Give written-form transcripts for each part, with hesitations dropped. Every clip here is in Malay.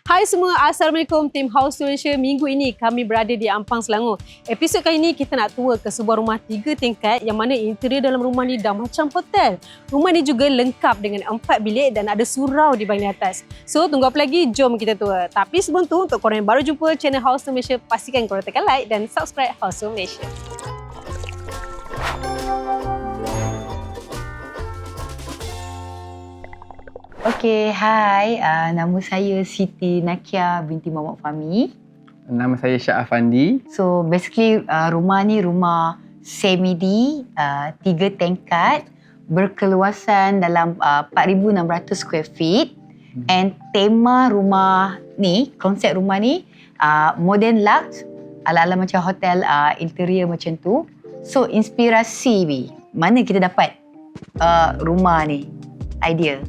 Hai semua, Assalamualaikum tim House to Malaysia. Minggu ini kami berada di Ampang, Selangor. Episod kali ini kita nak tour ke sebuah rumah 3 tingkat yang mana interior dalam rumah ni dah macam hotel. Rumah ni juga lengkap dengan 4 bilik dan ada surau di bahagian atas. So tunggu apa lagi, jom kita tour. Tapi sebelum tu, untuk korang yang baru jumpa channel House to Malaysia, pastikan korang tekan like dan subscribe House to Malaysia. Okey, hai. Nama saya Siti Nakia binti Muhammad Fahmi. Nama saya Syah Afandi. So basically rumah ni rumah semi-D, 3 tingkat, berkeluasan dalam 4,600 square feet. And tema rumah ni, konsep rumah ni modern lux, ala-ala macam hotel interior macam tu. So inspirasi mana kita dapat rumah ni, idea?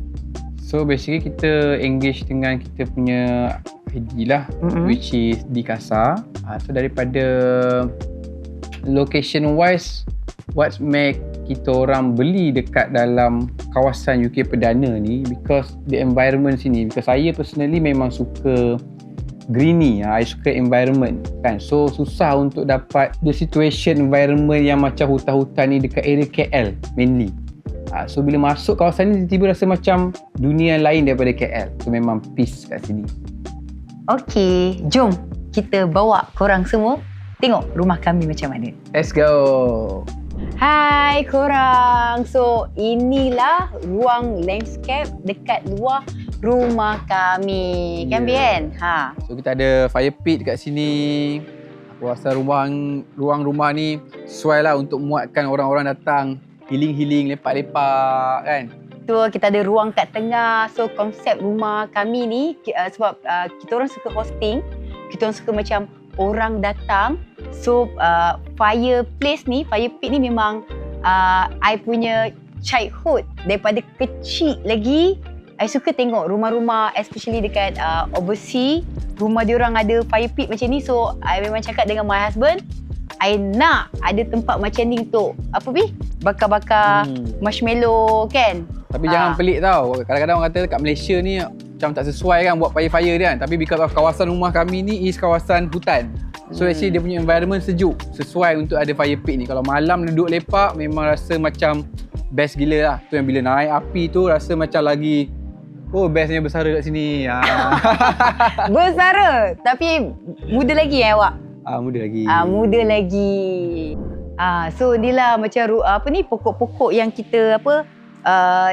So basically kita engage dengan kita punya ID lah, which is di Kasar. So daripada location wise, what make kita orang beli dekat dalam kawasan UK Perdana ni, because the environment sini, because saya personally memang suka greeny, I suka environment kan. So susah untuk dapat the situation environment yang macam hutan-hutan ni dekat area KL mainly. So bila masuk kawasan ni, tiba-tiba rasa macam dunia lain daripada KL. So memang peace kat sini. Okey, jom kita bawa korang semua tengok rumah kami macam mana. Let's go. Hai korang. So inilah ruang landscape dekat luar rumah kami. Kan Bien? So kita ada fire pit dekat sini. Aku rasa ruang rumah ni sesuai lah untuk muatkan orang-orang datang healing, lepak-lepak kan. Tu kita ada ruang kat tengah. So konsep rumah kami ni sebab kita orang suka hosting, kita orang suka macam orang datang. So fire pit ni memang I punya childhood. Daripada kecil lagi I suka tengok rumah-rumah, especially dekat overseas, rumah diorang ada fire pit macam ni. So I memang cakap dengan my husband, I nak ada tempat macam ni untuk bakar-bakar marshmallow kan. Tapi jangan pelik tau. Kadang-kadang orang kata kat Malaysia ni macam tak sesuai kan buat fire dia kan. Tapi because of kawasan rumah kami ni is kawasan hutan. So actually dia punya environment sejuk, sesuai untuk ada fire pit ni. Kalau malam duduk lepak memang rasa macam best gila lah. Tu yang bila naik api tu rasa macam lagi bestnya bersara kat sini. Bersara tapi muda lagi awak? Muda lagi. Muda lagi. So inilah macam pokok-pokok yang kita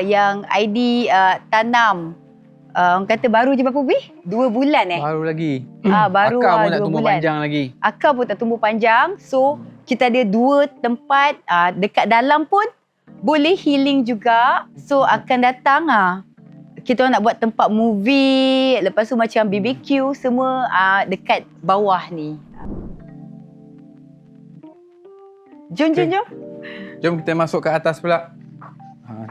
yang ID tanam. Orang kata baru je berapa 2 bulan Baru lagi. Baru akar pun 2 tak tumbuh bulan. panjang lagi. Akar pun tak tumbuh panjang. So kita ada 2 tempat dekat dalam pun boleh healing juga. So akan datang kita nak buat tempat movie, lepas tu macam BBQ semua dekat bawah ni. Jom. Jom kita masuk ke atas pula.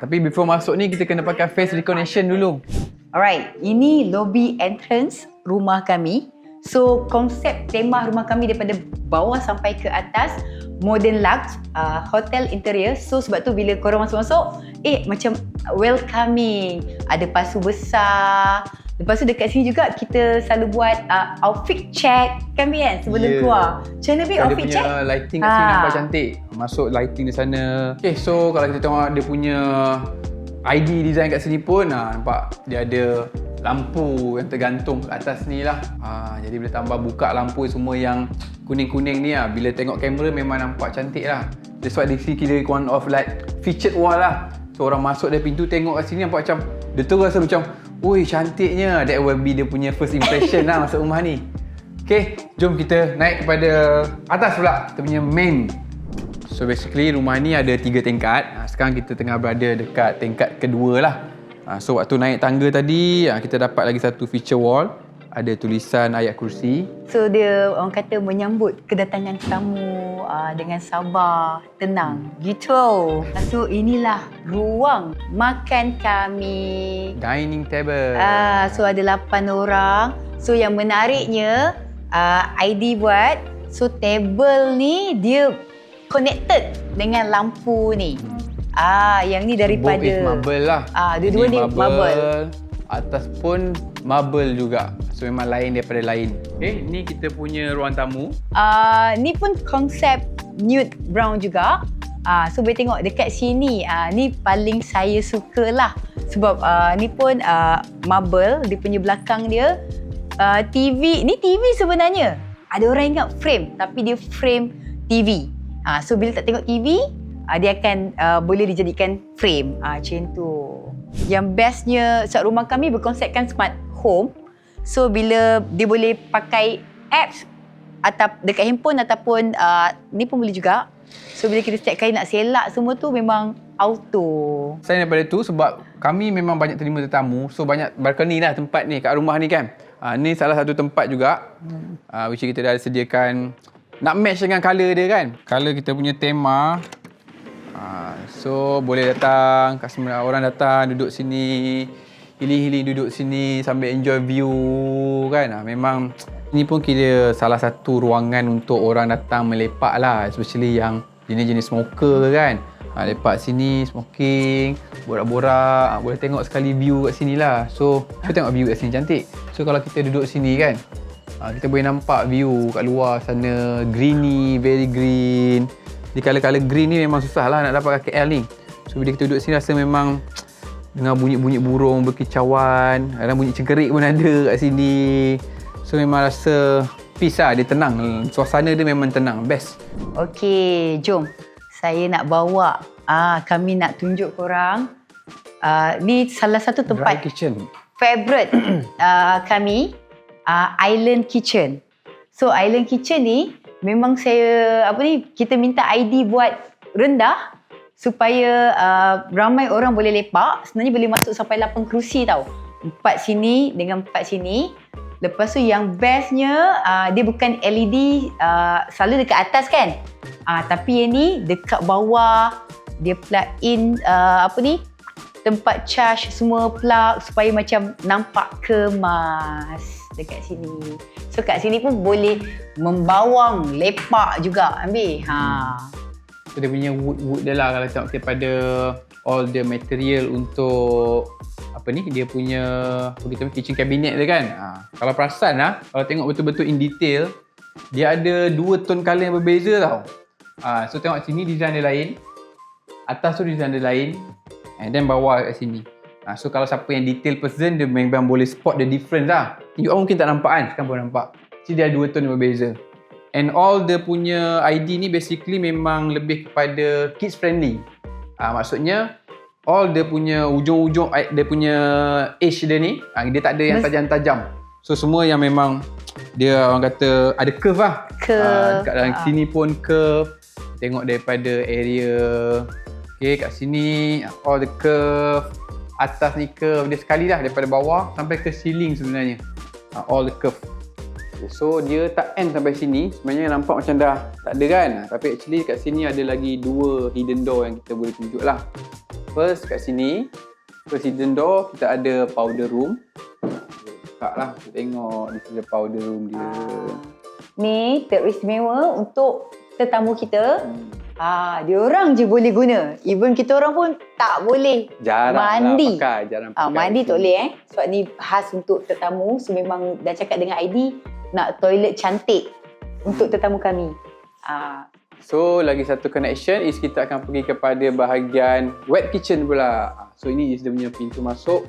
Tapi before masuk ni kita kena pakai face recognition dulu. Alright, ini lobby entrance rumah kami. So konsep tema rumah kami daripada bawah sampai ke atas modern lux, hotel interior. So sebab tu bila korang masuk-masuk macam welcoming. Ada pasu besar. Lepas tu dekat sini juga kita selalu buat outfit check kan Bian sebelum keluar. Macam mana outfit check? Dia punya lighting kat sini nampak cantik. Masuk lighting di sana. Okay, so kalau kita tengok dia punya ID design kat sini pun nampak dia ada lampu yang tergantung kat atas ni lah. Jadi bila tambah buka lampu semua yang kuning-kuning ni bila tengok kamera memang nampak cantik lah. That's why di sini kira one of like featured wall lah. So orang masuk dari pintu tengok kat sini nampak macam dia tu rasa macam cantiknya. That will be dia punya first impression lah masuk rumah ni. Okay, jom kita naik kepada atas pula. Kita punya main. So basically rumah ni ada 3 tingkat. Sekarang kita tengah berada dekat tingkat kedua lah. So waktu naik tangga tadi kita dapat lagi satu feature wall. Ada tulisan ayat kursi. So dia orang kata menyambut kedatangan tamu dengan sabar, tenang gitu. So inilah ruang makan kami. Dining table. So ada 8 orang. So yang menariknya ID buat. So table ni dia connected dengan lampu ni. Yang ni daripada both is marble lah. dua-dua ni marble. Atas pun marble juga. So memang lain daripada lain. Okay, ni kita punya ruang tamu. Ni pun konsep nude brown juga. So boleh tengok dekat sini. Ni paling saya suka lah. Sebab ni pun marble, dia punya belakang dia. TV, ni TV sebenarnya. Ada orang ingat frame, tapi dia frame TV. So bila tak tengok TV, dia akan boleh dijadikan frame. Macam tu. Yang bestnya sebab rumah kami berkonsepkan smart home. So bila dia boleh pakai apps atau dekat handphone ataupun ni pun boleh juga. So bila kita setiap kali nak selak semua tu memang auto. Selain daripada tu, sebab kami memang banyak terima tetamu, so banyak balkoni lah tempat ni kat rumah ni kan. Ni salah satu tempat juga which kita dah sediakan nak match dengan colour dia kan. Colour kita punya tema. So boleh datang, customer orang datang duduk sini, healing duduk sini sambil enjoy view kan. Memang ni pun kira salah satu ruangan untuk orang datang melepak lah, especially yang jenis-jenis smoker kan. Lepak sini, smoking, borak-borak, boleh tengok sekali view kat sini lah. So kita tengok view kat sini cantik. So kalau kita duduk sini kan, kita boleh nampak view kat luar sana, greeny, very green. Di colour-colour green ni memang susah lah nak dapat kat KL ni. So bila kita duduk sini rasa memang dengar bunyi-bunyi burung berkicauan, kadang bunyi cengkerik pun ada kat sini. So memang rasa peace lah, dia tenang. Suasana dia memang tenang, best. Okey, jom. Saya nak bawa, kami nak tunjuk korang. Ni salah satu tempat Dry kitchen. favorite kami, Island Kitchen. So Island Kitchen ni memang kita minta ID buat rendah supaya ramai orang boleh lepak. Sebenarnya boleh masuk sampai 8 kerusi tau. 4 sini dengan 4 sini. Lepas tu yang bestnya dia bukan LED selalu dekat atas kan. Tapi yang ni dekat bawah, dia plug in tempat charge semua plug supaya macam nampak kemas dekat sini. So kat sini pun boleh membawang, lepak juga ambil. So dia punya wood dia lah, kalau tengok kepada all the material untuk dia punya kitchen cabinet dia kan. Kalau perasan lah, kalau tengok betul-betul in detail, dia ada 2 tone colour yang berbeza tau. So tengok sini design dia lain, atas tu design dia lain, and then bawah kat sini. So kalau siapa yang detail person, dia memang boleh spot the difference lah. You mungkin tak nampak kan, sekarang pun nampak. Jadi dia ada 2 tone yang berbeza. And all dia punya ID ni basically memang lebih kepada kids friendly. Maksudnya all dia punya ujung-ujung, dia punya edge dia ni, dia tak ada yang tajam-tajam. So semua yang memang dia orang kata ada curve lah. Dekat dalam sini pun curve. Tengok daripada area, okay, kat sini all the curve. Atas ni curve dia sekali lah, daripada bawah sampai ke ceiling sebenarnya. All the curve. So dia tak end sampai sini. Sebenarnya nampak macam dah tak ada kan. Tapi actually kat sini ada lagi 2 hidden door yang kita boleh tunjuk lah. First kat sini, first hidden door kita ada powder room. Buka lah, kita tengok di sini powder room dia. Ni teristimewa untuk tetamu kita. Dia orang je boleh guna. Even kita orang pun tak boleh mandi. Jarang pakai. Mandi tak boleh sebab ni khas untuk tetamu. So memang dah cakap dengan ID nak toilet cantik untuk tetamu kami. So lagi satu connection is kita akan pergi kepada bahagian wet kitchen pula. So ini is dia punya pintu masuk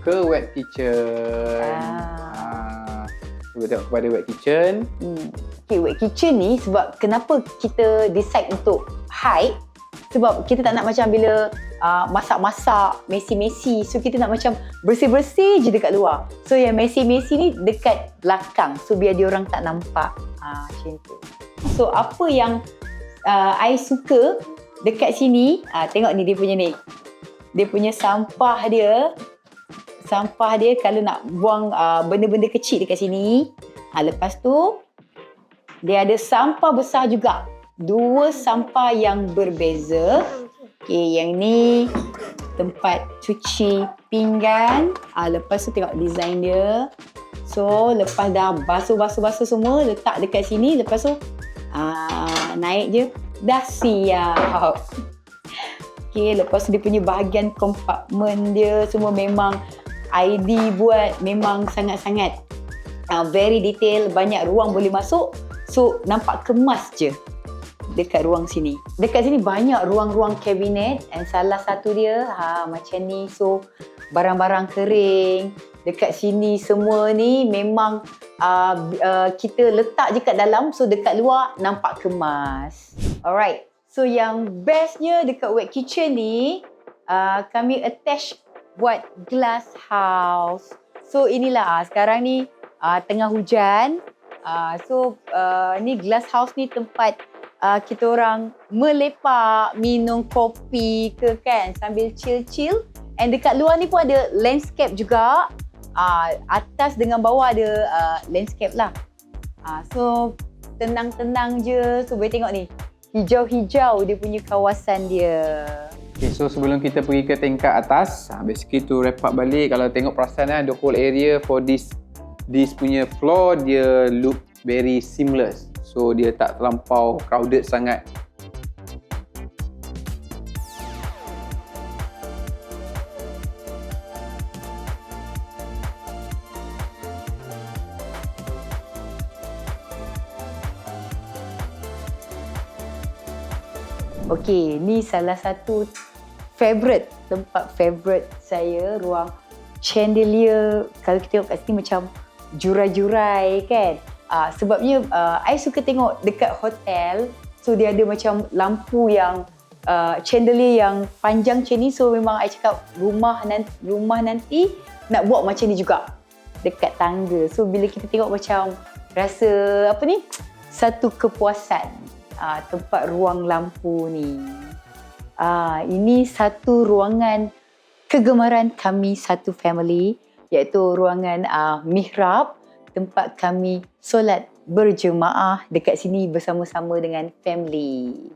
ke wet kitchen. Kita tengok kepada wet kitchen. Okay, wet kitchen ni sebab kenapa kita decide untuk height, sebab kita tak nak macam bila masak-masak messy-messy, so kita nak macam bersih-bersih je dekat luar. So yang messy-messy ni dekat belakang, so biar dia orang tak nampak. Macam tu. So apa yang I suka dekat sini, tengok ni dia punya ni. Dia punya sampah dia kalau nak buang benda-benda kecil dekat sini. Lepas tu dia ada sampah besar juga. 2 sampah yang berbeza. Okay, yang ni tempat cuci pinggan. Lepas tu tengok design dia. So lepas dah basuh semua, letak dekat sini. Lepas tu naik je, dah siap. Okay, lepas tu dia punya bahagian kompartmen dia semua memang ID buat memang sangat-sangat very detail, banyak ruang boleh masuk. So nampak kemas je dekat ruang sini. Dekat sini banyak ruang-ruang kabinet and salah satu dia macam ni. So barang-barang kering dekat sini semua ni memang kita letak je kat dalam, so dekat luar nampak kemas. Alright, so yang bestnya dekat wet kitchen ni kami attach buat glass house. So inilah sekarang ni tengah hujan. Ni glass house ni tempat kita orang melepak, minum kopi ke kan, sambil chill-chill. And dekat luar ni pun ada landscape juga. Atas dengan bawah ada landscape lah. So tenang-tenang je. So boleh tengok ni, hijau-hijau dia punya kawasan dia. Okay, so sebelum kita pergi ke tingkat atas, basically to wrap up balik, kalau tengok perasan the whole area for this punya floor, dia look very seamless. So dia tak terlampau crowded sangat. Okey, ni salah satu tempat favorite saya, ruang chandelier. Kalau kita tengok kat sini macam jurai-jurai kan. Sebabnya I suka tengok dekat hotel, so dia ada macam lampu yang chandelier yang panjang macam ni. So memang I cakap rumah nanti nak buat macam ni juga dekat tangga. So bila kita tengok macam rasa satu kepuasan. Tempat ruang lampu ni. Ini satu ruangan kegemaran kami satu family, iaitu ruangan mihrab, tempat kami solat berjemaah dekat sini bersama-sama dengan family.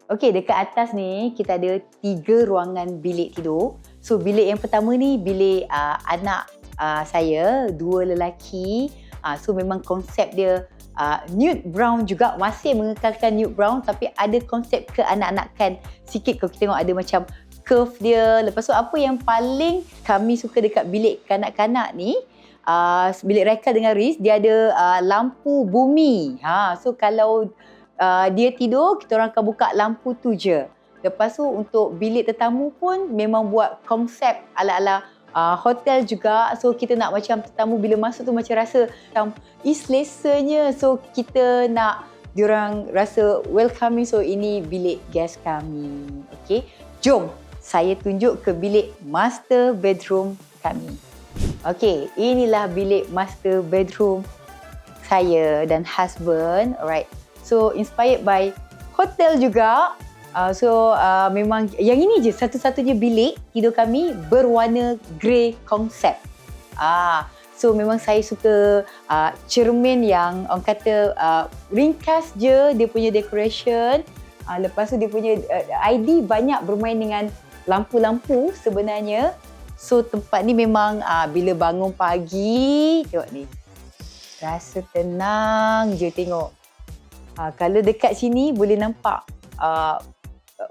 Okey, dekat atas ni kita ada 3 ruangan bilik tidur. So bilik yang pertama ni bilik anak saya, 2 lelaki. So memang konsep dia nude brown juga, masih mengekalkan nude brown tapi ada konsep keanak-anakan sikit. Kalau kita tengok ada macam curve dia. Lepas tu apa yang paling kami suka dekat bilik kanak-kanak ni, bilik Reka dengan Riz, dia ada lampu bumi. So kalau dia tidur, kita orang akan buka lampu tu je. Lepas tu untuk bilik tetamu pun memang buat konsep ala-ala hotel juga. So kita nak macam tetamu bila masuk tu macam rasa macam selesanya. So kita nak diorang rasa welcoming. So ini bilik guest kami. Okay, jom saya tunjuk ke bilik master bedroom kami. Okay, inilah bilik master bedroom saya dan husband. Alright, so inspired by hotel juga. Memang yang ini je satu-satunya bilik tidur kami berwarna grey konsep. So memang saya suka cermin yang orang kata ringkas je dia punya decoration. Lepas tu dia punya ID banyak bermain dengan lampu-lampu sebenarnya. So tempat ni memang bila bangun pagi, tengok ni, rasa tenang je tengok. Kalau dekat sini boleh nampak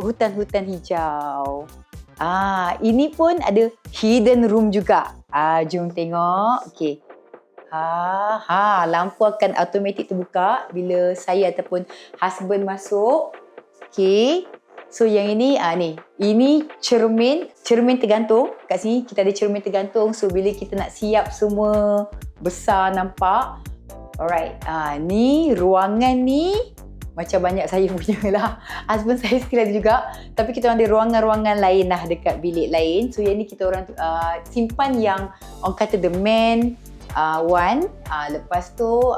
hutan-hutan hijau. Ini pun ada hidden room juga. Jom tengok. Okey. Lampu akan automatik terbuka bila saya ataupun husband masuk. Okey. So yang ini ini cermin tergantung. Kat sini kita ada cermin tergantung. So bila kita nak siap semua besar nampak. Alright. Ni ruangan ni macam banyak saya punya lah. Husband saya still ada juga. Tapi kita orang ada ruangan-ruangan lain lah dekat bilik lain. So yang ni kita orang simpan yang orang kata the main one. Lepas tu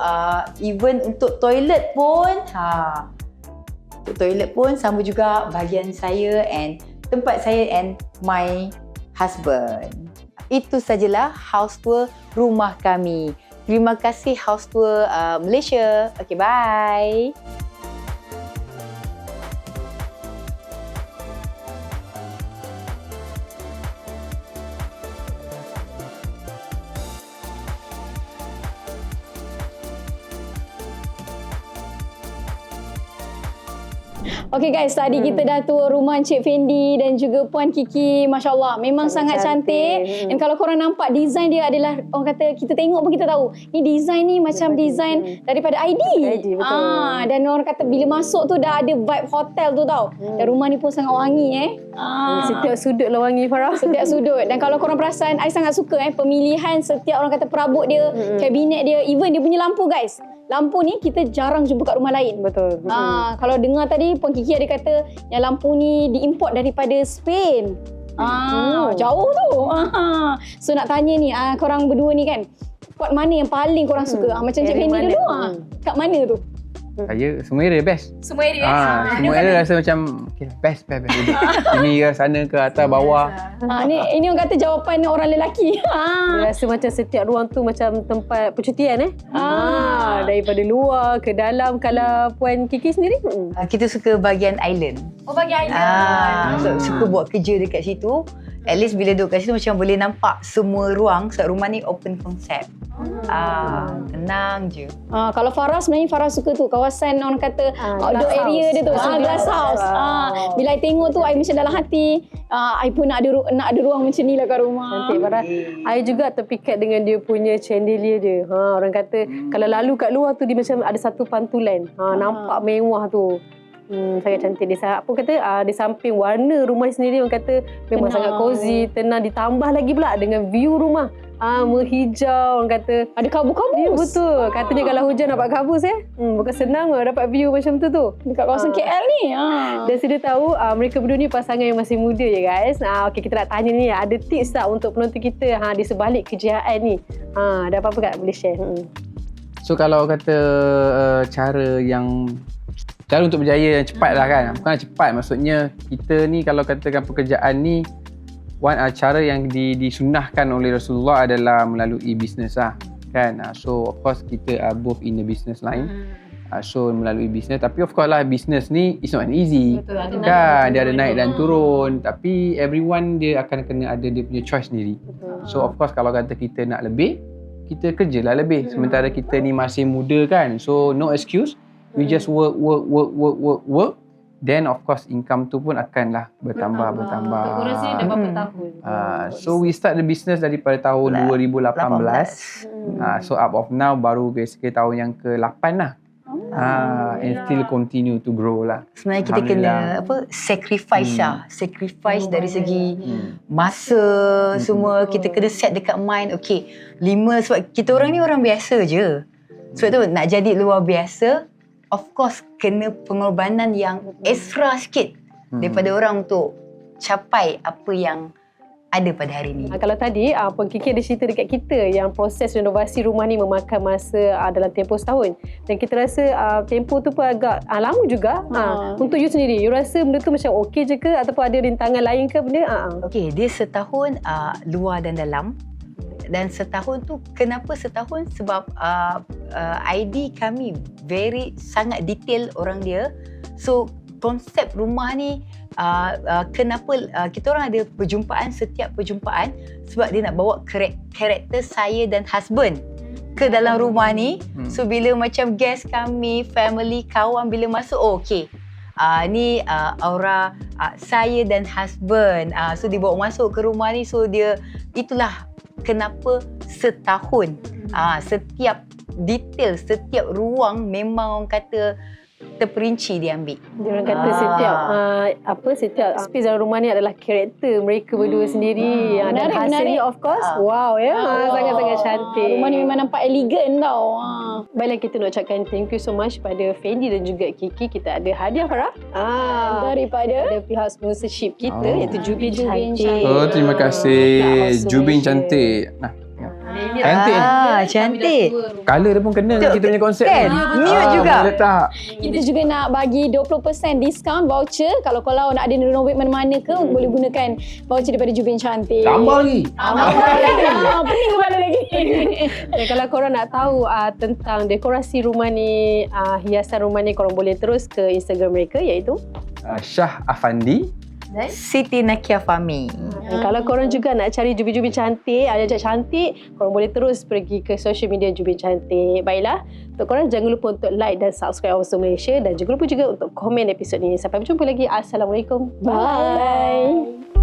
even untuk toilet pun untuk toilet pun sama juga bahagian saya and tempat saya and my husband. Itu sajalah house tour rumah kami. Terima kasih house tour Malaysia. Okay, bye. Okay guys, tadi kita dah tour rumah Encik Fendi dan juga Puan Kiki. Masya Allah, memang sangat cantik. Dan kalau korang nampak design dia adalah, orang kata kita tengok pun kita tahu. Ni design ni macam design daripada ID. betul. Dan orang kata bila masuk tu dah ada vibe hotel tu tau. Dan rumah ni pun sangat wangi Setiap sudut lah wangi, Farah. Setiap sudut. Dan kalau korang perasan, I sangat suka pemilihan setiap orang kata perabot dia, kabinet dia, even dia punya lampu guys. Lampu ni kita jarang jumpa kat rumah lain. Betul. Kalau dengar tadi Puan Kiki ada kata yang lampu ni diimport daripada Spain. Jauh tu. So nak tanya ni, korang berdua ni kan, part mana yang paling korang suka? Macam Cik Fendi dulu. Kat mana tu? Saya semua area best. Semua area. Semua area rasa macam okay, best. Ini ke sana ke atas bawah. Ini orang kata jawapan orang lelaki. Dia rasa macam setiap ruang tu macam tempat percutian daripada luar ke dalam. Kalau Puan Kiki sendiri? Kita suka bahagian island. Oh, bagi island. So, suka buat kerja dekat situ. At least bila duduk kat situ macam boleh nampak semua ruang sebab rumah ni open concept. Tenang je. Kalau Farah sebenarnya Farah suka tu kawasan orang kata outdoor area dia tu. Glass house. Bila I tengok tu I macam dalam hati I pun nak ada ruang macam ni lah kat rumah. Cantik, Farah. I juga terpikat dengan dia punya chandelier dia. Orang kata kalau lalu kat luar tu dia macam ada satu pantulan. Nampak mewah tu. Sangat cantik. Dia apa kata di samping warna rumah sendiri orang kata memang sangat cozy, tenang, ditambah lagi pula dengan view rumah. Menghijau, orang kata ada kabus-kabus. Ya, betul. Katanya kalau hujan dapat kabus bukan senang dapat view macam tu dekat kawasan KL ni. Dan sudah tahu mereka berdua ni pasangan yang masih muda ya guys. Okey, kita nak tanya ni, ada tips tak untuk penonton kita di sebalik kejayaan ni? Ada apa-apa tak boleh share? So kalau kata cara untuk berjaya yang cepat lah kan. Bukan cepat, maksudnya kita ni kalau katakan pekerjaan ni cara yang disunnahkan oleh Rasulullah adalah melalui bisnes lah kan. So of course kita are both in the business line. So melalui bisnes, tapi of course lah bisnes ni it's not easy. Betul, ada kan dia ada naik dan turun, tapi everyone dia akan kena ada dia punya choice sendiri. So of course kalau kata kita nak lebih, kita kerjalah lebih. Sementara kita ni masih muda kan, so no excuse. We just work. Then of course income tu pun akanlah bertambah. Aku rasa dah berapa tahun? So we start the business daripada tahun 2018. So up of now baru basically tahun yang ke-8 lah. And still continue to grow lah. Sebenarnya kita kena sacrifice dari segi masa semua. Kita kena set dekat mind, okay, 5, sebab kita orang ni orang biasa je. Sebab tu nak jadi luar biasa, of course kena pengorbanan yang extra sikit daripada orang untuk capai apa yang ada pada hari ni. Kalau tadi Puan Kiki ada cerita dekat kita yang proses renovasi rumah ni memakan masa dalam tempoh setahun, dan kita rasa tempoh tu pun agak lama juga. Untuk you sendiri, you rasa benda tu macam okey je ke ataupun ada rintangan lain ke benda? Okey, dia setahun luar dan dalam. Dan setahun tu, kenapa setahun? Sebab ID kami sangat detail orang dia. So konsep rumah ni kenapa kita orang ada setiap perjumpaan sebab dia nak bawa karakter saya dan husband ke dalam rumah ni. So bila macam guest kami, family, kawan bila masuk, okey, ni aura saya dan husband. So dibawa masuk ke rumah ni. So dia, itulah kenapa setahun. Setiap detail, setiap ruang memang orang kata terperinci diambil. Dia orang kata setiap space dalam rumah ni adalah karakter mereka berdua sendiri. Dan hasilnya of course sangat-sangat cantik. Rumah ni memang nampak elegan tau. Baiklah, kita nak ucapkan thank you so much pada Fendi dan juga Kiki. Kita ada hadiah, Farah, daripada pihak sponsorship kita, iaitu Jubin Cantik. Terima kasih Jubin Cantik. Cantik. Cantik. Color dia pun kena dengan kita punya konsep kan? Nude juga. Letak. Kita juga nak bagi 20% diskaun voucher. Kalau nak ada renovate mana-mana ke, boleh gunakan voucher daripada Jubin Cantik. Tambah lagi. Pening kepala lagi. Dan kalau korang nak tahu tentang dekorasi rumah ni, hiasan rumah ni, korang boleh terus ke Instagram mereka, iaitu Shah Afandi. Siti Nakia Fahmi. Kalau korang juga nak cari Jubi-Jubi cantik, ajak cantik, korang boleh terus pergi ke social media Jubi Cantik. Baiklah, untuk korang jangan lupa untuk like dan subscribe Awasum Malaysia dan jangan lupa juga untuk komen episod ini. Sampai berjumpa lagi. Assalamualaikum. Bye.